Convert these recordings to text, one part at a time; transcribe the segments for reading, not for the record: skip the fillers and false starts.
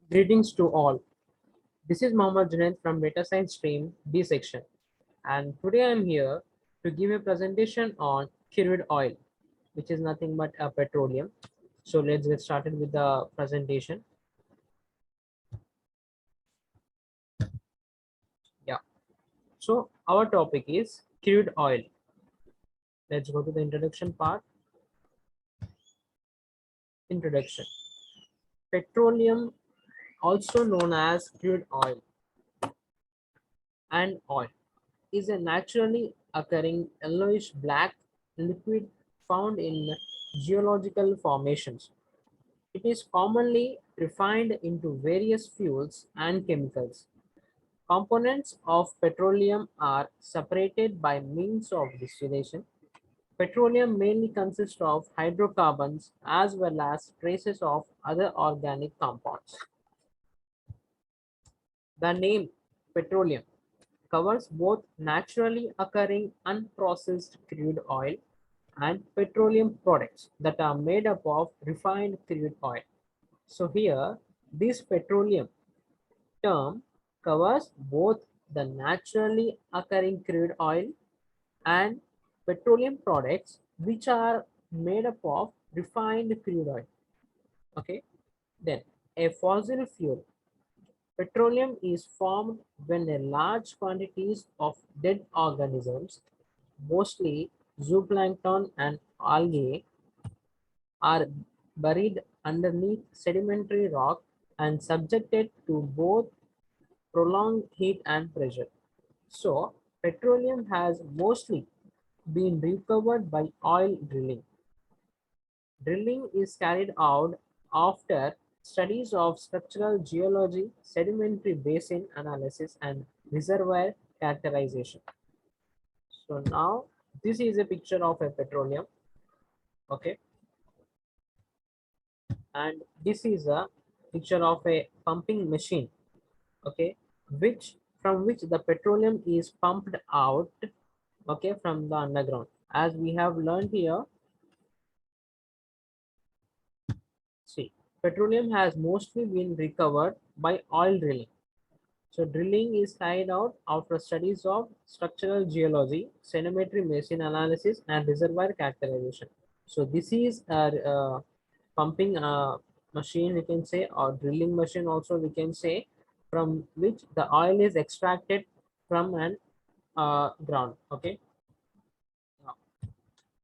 Greetings to all. This is Mohammad Junaid from Data Science Stream B section, and today I am here to give a presentation on crude oil, which is nothing but a petroleum. So let's get started with the presentation. Yeah. So our topic is crude oil. Let's go to the introduction part. Introduction. Petroleum, also known as crude oil and oil, is a naturally occurring yellowish black liquid found in geological formations. It is commonly refined into various fuels and chemicals. Components of petroleum are separated by means of distillation. Petroleum mainly consists of hydrocarbons as well as traces of other organic compounds. The name petroleum covers both naturally occurring unprocessed crude oil and petroleum products that are made up of refined crude oil. So here, this petroleum term covers both the naturally occurring crude oil and petroleum products which are made up of refined crude oil. Okay, then a fossil fuel. Petroleum is formed when a large quantities of dead organisms, mostly zooplankton and algae, are buried underneath sedimentary rock and subjected to both prolonged heat and pressure. So, petroleum has mostly been recovered by oil drilling. Drilling is carried out after studies of structural geology, sedimentary basin analysis, and reservoir characterization. So now this is a picture of a petroleum, okay, and this is a picture of a pumping machine, okay, which from which the petroleum is pumped out, okay, from the underground. As we have learned here, see, petroleum has mostly been recovered by oil drilling. So drilling is carried out after studies of structural geology, sedimentary basin analysis, and reservoir characterization. So this is a pumping machine, we can say, or drilling machine also we can say, from which the oil is extracted from an ground. Okay. Now,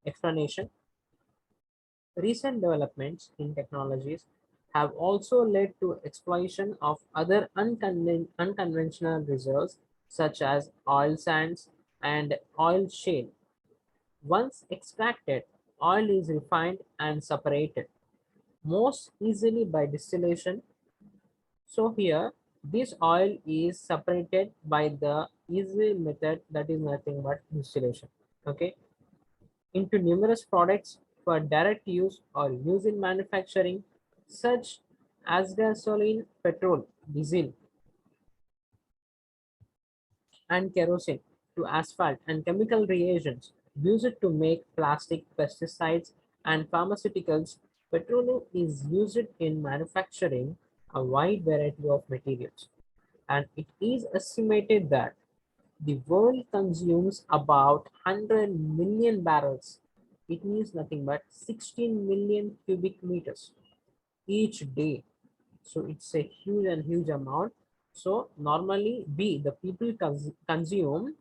explanation. Recent developments in technologies have also led to exploitation of other unconventional reserves such as oil sands and oil shale. Once extracted, oil is refined and separated, most easily by distillation. So here, this oil is separated by the easy method, that is nothing but distillation. Okay, into numerous products for direct use or use in manufacturing, such as gasoline, petrol, diesel, and kerosene, to asphalt and chemical reagents used to make plastic, pesticides, and pharmaceuticals. Petroleum is used in manufacturing a wide variety of materials, and it is estimated that the world consumes about 100 million barrels. It means nothing but 16 million cubic meters each day. So it's a huge and huge amount. So normally the people consume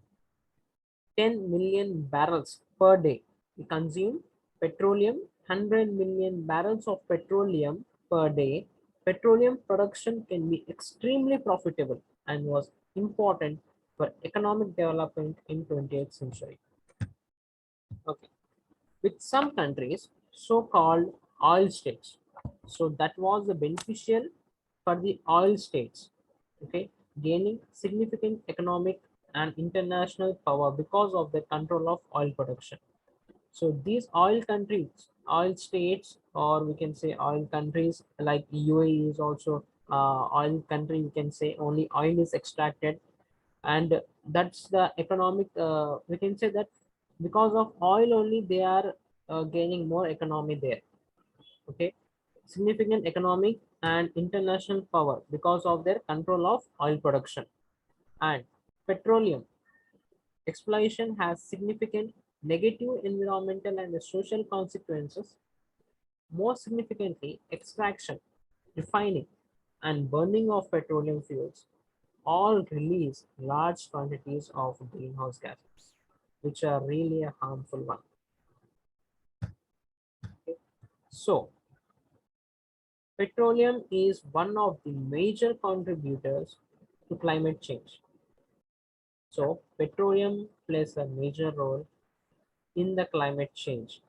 10 million barrels per day. We consume petroleum, 100 million barrels of petroleum per day. Petroleum production can be extremely profitable and was important for economic development in 20th century. Okay. With some countries, so-called oil states. So that was the beneficial for the oil states, okay, gaining significant economic and international power because of the control of oil production. So these oil countries, oil states, or we can say oil countries like UAE is also oil country. We can say only oil is extracted, and that's the economic. We can say that because of oil only they are gaining more economy there. Okay, significant economic and international power because of their control of oil production. And petroleum exploitation has significant negative environmental and social consequences. More significantly, extraction, refining, and burning of petroleum fuels all release large quantities of greenhouse gases, which are really a harmful one. Okay. So, petroleum is one of the major contributors to climate change. So, petroleum plays a major role in the climate change.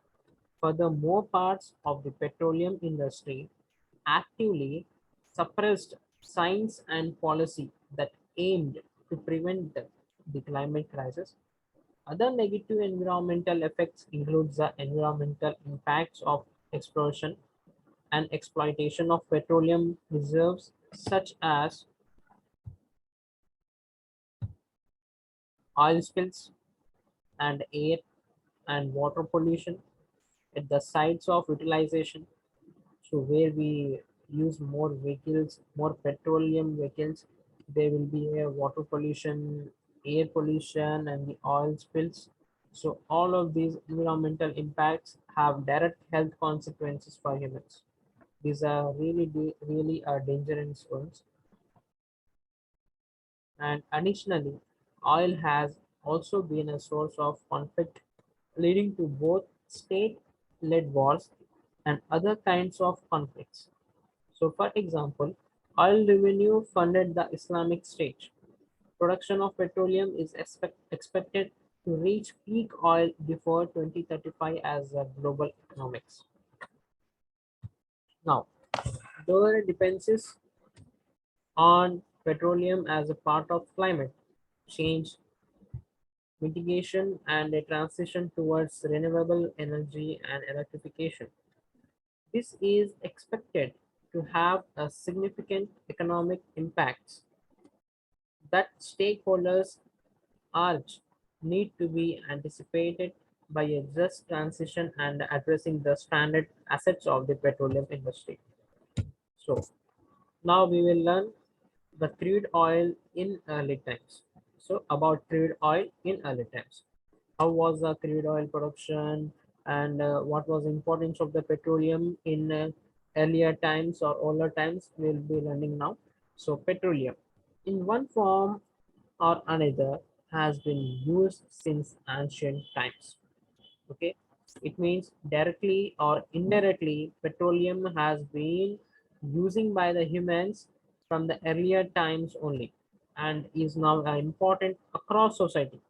Furthermore, parts of the petroleum industry actively suppressed science and policy that aimed to prevent the climate crisis. Other negative environmental effects include the environmental impacts of exploration and exploitation of petroleum reserves, such as oil spills and air and water pollution at the sites of utilization. So where we use more vehicles, more petroleum vehicles, there will be a water pollution, air pollution, and the oil spills. So all of these environmental impacts have direct health consequences for humans. These are really dangerous ones. And additionally, oil has also been a source of conflict, leading to both state-led wars and other kinds of conflicts. So, for example, oil revenue funded the Islamic State. Production of petroleum is expected to reach peak oil before 2035 as a global economics. Now, there dependencies on petroleum as a part of climate change mitigation and a transition towards renewable energy and electrification. This is expected to have a significant economic impacts that stakeholders urge need to be anticipated by a just transition and addressing the standard assets of the petroleum industry. So now we will learn the crude oil in early times. So about crude oil in early times. How was the crude oil production and what was the importance of the petroleum in earlier times or older times we'll be learning now. So petroleum in one form or another has been used since ancient times. Okay, it means directly or indirectly petroleum has been using by the humans from the earlier times only and is now important across society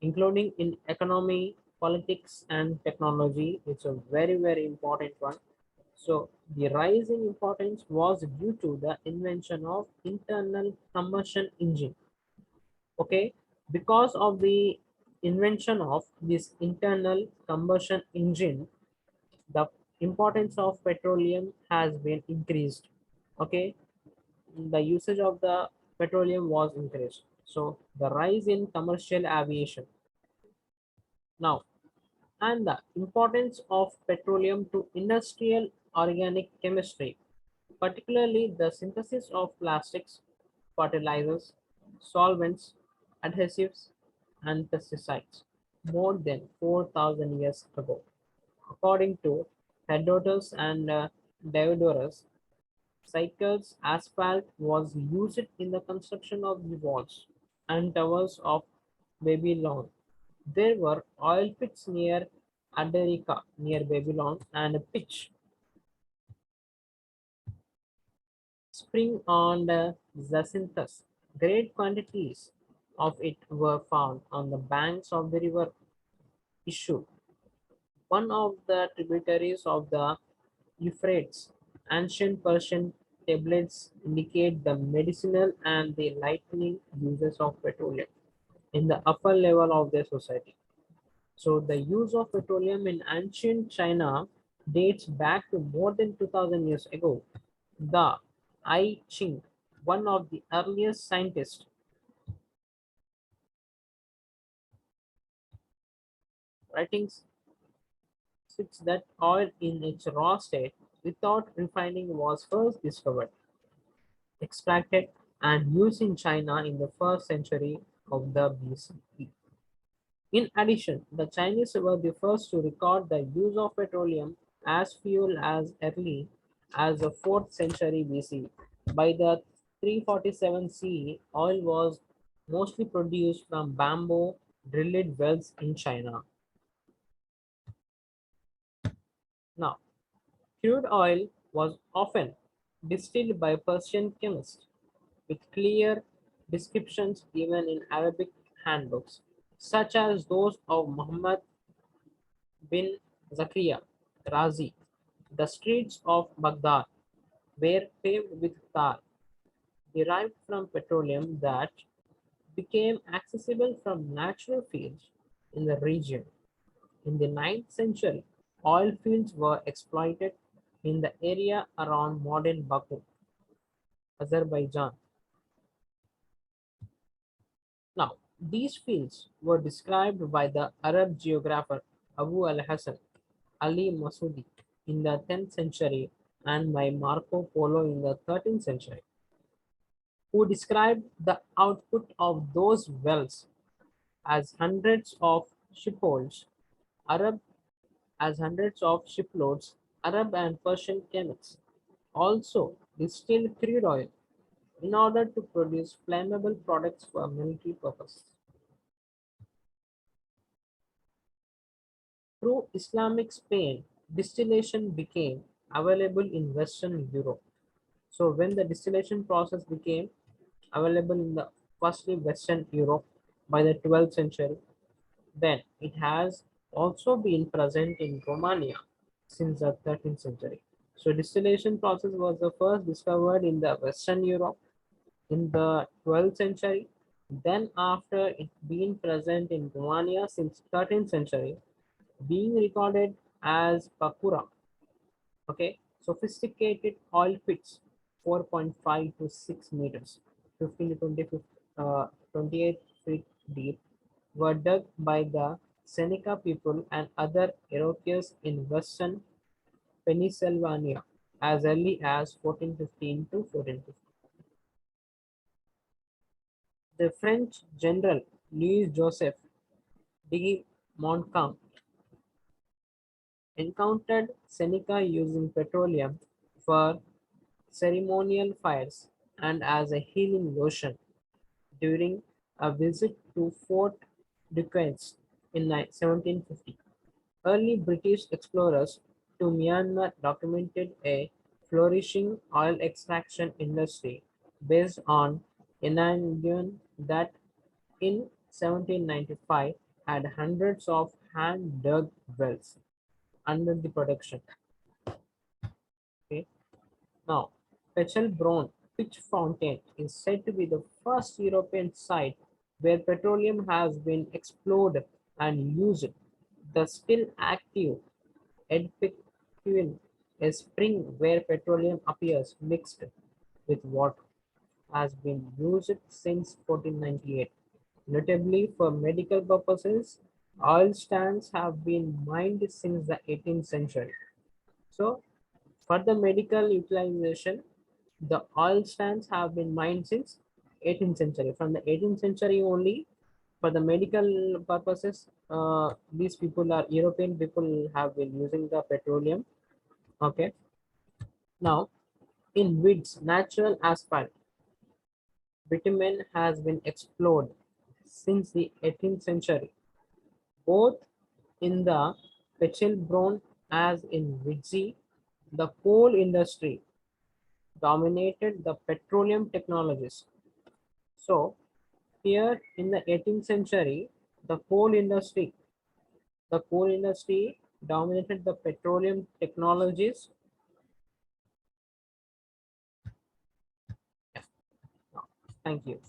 including in economy, politics, and technology. It's a very important one. So the rise in importance was due to the invention of internal combustion engine. Okay, because of the invention of this internal combustion engine, the importance of petroleum has been increased. Okay, the usage of the petroleum was increased. So the rise in commercial aviation. Now, and the importance of petroleum to industrial organic chemistry, particularly the synthesis of plastics, fertilizers, solvents, adhesives, and pesticides more than 4,000 years ago. According to Herodotus and Diodorus, Cycles asphalt was used in the construction of the walls and towers of Babylon. There were oil pits near Aderica, near Babylon, and a pitch spring on the Zacynthus. Great quantities of it were found on the banks of the river Issue, one of the tributaries of the Euphrates. Ancient Persian tablets indicate the medicinal and the lightning uses of petroleum in the upper level of their society. So the use of petroleum in ancient China dates back to more than 2000 years ago. The I Ching, one of the earliest scientists, writings states that oil in its raw state without refining was first discovered, extracted, and used in China in the first century of the BCE. In addition, the Chinese were the first to record the use of petroleum as fuel as early as the 4th century BC. By the 347 CE, oil was mostly produced from bamboo drilled wells in China. Now, crude oil was often distilled by Persian chemists with clear descriptions given in Arabic handbooks, such as those of Muhammad bin Zakaria Razi. The streets of Baghdad were paved with tar derived from petroleum that became accessible from natural fields in the region. In the 9th century, oil fields were exploited in the area around modern Baku, Azerbaijan. Now, these fields were described by the Arab geographer Abu al-Hasan Ali Masudi in the 10th century and by Marco Polo in the 13th century, who described the output of those wells as hundreds of shipholds, Arab as hundreds of shiploads. Arab and Persian chemists also distilled crude oil in order to produce flammable products for military purposes. Through Islamic Spain, distillation became available in Western Europe. So when the distillation process became available in the firstly Western Europe by the 12th century, then it has also been present in Romania since the 13th century. So distillation process was the first discovered in the Western Europe in the 12th century. Then after it being present in Romania since 13th century, being recorded as Pakura. Okay, sophisticated oil pits, 4.5 to 6 meters, 15 to 20, 28 feet deep, were dug by the Seneca people and other Iroquois in western Pennsylvania as early as 1415 to 1450. The French general Louis Joseph de Montcalm encountered Seneca using petroleum for ceremonial fires and as a healing lotion during a visit to Fort Duquesne in 1750. Early British explorers to Myanmar documented a flourishing oil extraction industry based on Yangon that in 1795 had hundreds of hand-dug wells under the production. Okay. Now, Pechelbronn Pitch Fountain is said to be the first European site where petroleum has been explored and used. The still active Edpequin, a spring where petroleum appears mixed with water, has been used since 1498. Notably for medical purposes, oil stands have been mined since the 18th century. So, for the medical utilization, the oil stands have been mined since 18th century. From the 18th century only, for the medical purposes, these people are European people have been using the petroleum. Okay. Now, in Wids, natural asphalt, bitumen has been explored since the 18th century, both in the Pechelbronn as in Widzi. The coal industry dominated the petroleum technologies. So, here in the 18th century, the coal industry dominated the petroleum technologies. Thank you.